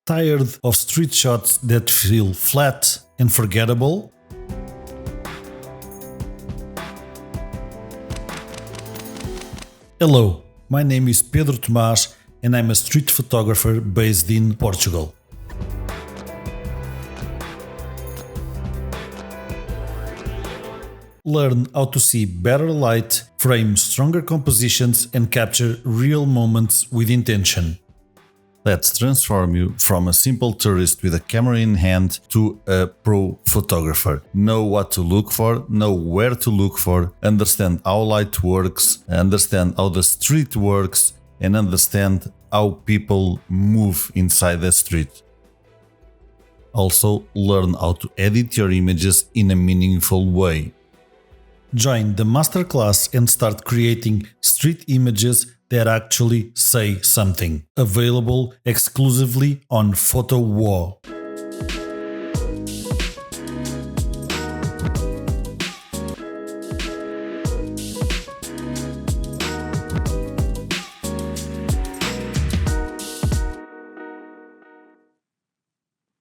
Tired of street shots that feel flat and forgettable? Hello, my name is Pedro Thomaz and I'm a street photographer based in Portugal. Learn how to see better light, frame stronger compositions and capture real moments with intention. Let's transform you from a simple tourist with a camera in hand to a pro photographer. Know what to look for, know where to look for, understand how light works, understand how the street works, and understand how people move inside the street. Also, learn how to edit your images in a meaningful way. Join the masterclass and start creating street images that actually say something. Available exclusively on PhotoWhoa.